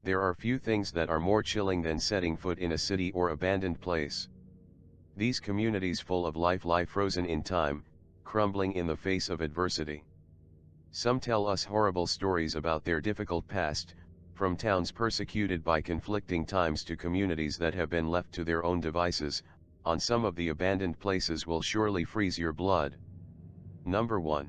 There are few things that are more chilling than setting foot in a city or abandoned place. These communities full of life lie frozen in time, crumbling in the face of adversity. Some tell us horrible stories about their difficult past, from towns persecuted by conflicting times to communities that have been left to their own devices. On some of the abandoned places will surely freeze your blood. Number 1.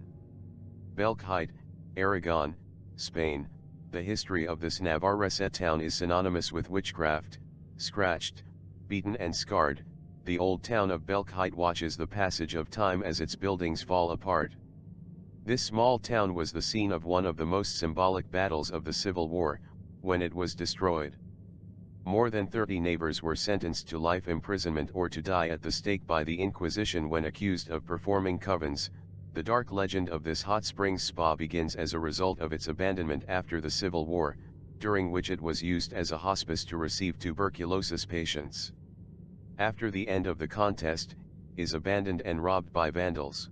Belchite, Aragon, Spain. The history of this Navarrese town is synonymous with witchcraft. Scratched, beaten and scarred, the old town of Belchite watches the passage of time as its buildings fall apart. This small town was the scene of one of the most symbolic battles of the Civil War, when it was destroyed. More than 30 neighbors were sentenced to life imprisonment or to die at the stake by the Inquisition when accused of performing covens. The dark legend of this hot springs spa begins as a result of its abandonment after the Civil War, during which it was used as a hospice to receive tuberculosis patients. After the end of the contest, is abandoned and robbed by vandals.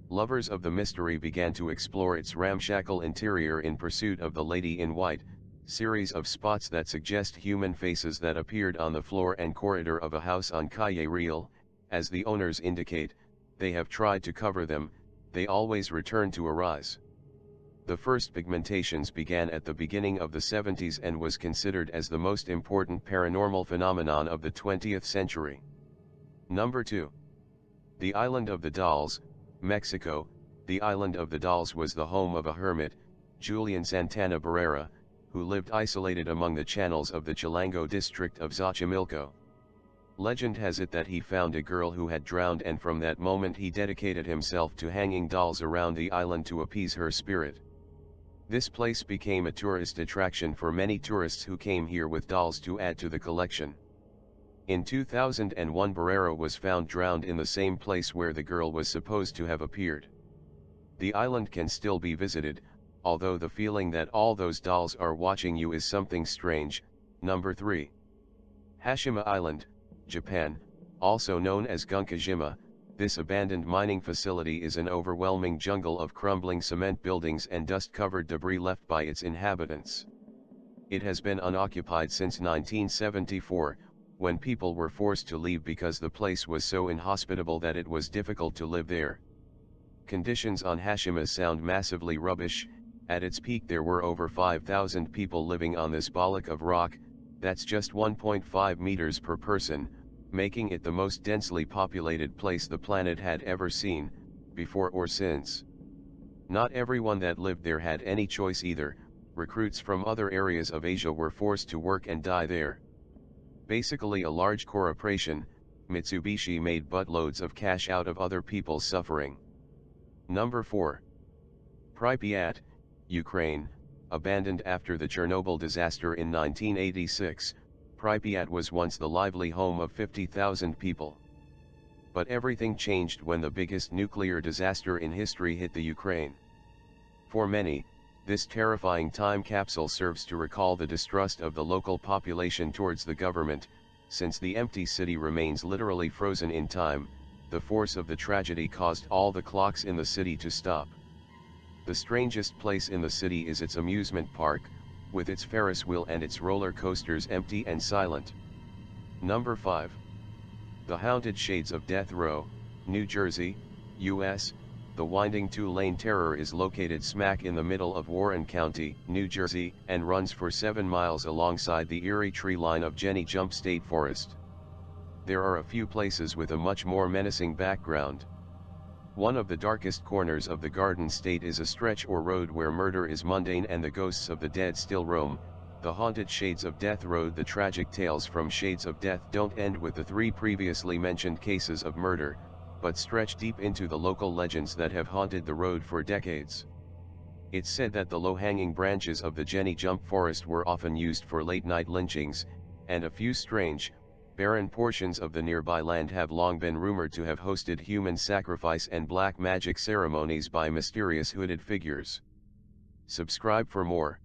Lovers of the mystery began to explore its ramshackle interior in pursuit of the Lady in White, series of spots that suggest human faces that appeared on the floor and corridor of a house on Calle Real. As the owners indicate, they have tried to cover them, they always return to arise. The first pigmentations began at the beginning of the 70s and was considered as the most important paranormal phenomenon of the 20th century. Number 2. The Island of the Dolls, Mexico. The Island of the Dolls was the home of a hermit, Julian Santana Barrera, who lived isolated among the channels of the Chilango district of Xochimilco. Legend has it that he found a girl who had drowned, and from that moment he dedicated himself to hanging dolls around the island to appease her spirit. This place became a tourist attraction for many tourists who came here with dolls to add to the collection. In 2001, Barrera was found drowned in the same place where the girl was supposed to have appeared. The island can still be visited, although the feeling that all those dolls are watching you is something strange. Number 3. Hashima Island, Japan, also known as Gunkajima. This abandoned mining facility is an overwhelming jungle of crumbling cement buildings and dust-covered debris left by its inhabitants. It has been unoccupied since 1974, when people were forced to leave because the place was so inhospitable that it was difficult to live there. Conditions on Hashima sound massively rubbish. At its peak there were over 5,000 people living on this bollock of rock, that's just 1.5 meters per person, making it the most densely populated place the planet had ever seen, before or since. Not everyone that lived there had any choice either. Recruits from other areas of Asia were forced to work and die there. Basically a large corporation, Mitsubishi made buttloads of cash out of other people's suffering. Number 4. Pripyat, Ukraine. Abandoned after the Chernobyl disaster in 1986, Pripyat was once the lively home of 50,000 people. But everything changed when the biggest nuclear disaster in history hit the Ukraine. For many, this terrifying time capsule serves to recall the distrust of the local population towards the government. Since the empty city remains literally frozen in time, the force of the tragedy caused all the clocks in the city to stop. The strangest place in the city is its amusement park, with its Ferris wheel and its roller coasters empty and silent. Number 5. The Haunted Shades of Death Row, New Jersey, U.S. The winding two-lane terror is located smack in the middle of Warren County, New Jersey, and runs for 7 miles alongside the Erie tree line of Jenny Jump State Forest. There are a few places with a much more menacing background. One of the darkest corners of the Garden State is a stretch or road where murder is mundane and the ghosts of the dead still roam. The Haunted Shades of Death Road. The tragic tales from Shades of Death don't end with the 3 previously mentioned cases of murder, but stretch deep into the local legends that have haunted the road for decades. It's said that the low-hanging branches of the Jenny Jump Forest were often used for late-night lynchings, and a few strange, barren portions of the nearby land have long been rumored to have hosted human sacrifice and black magic ceremonies by mysterious hooded figures. Subscribe for more.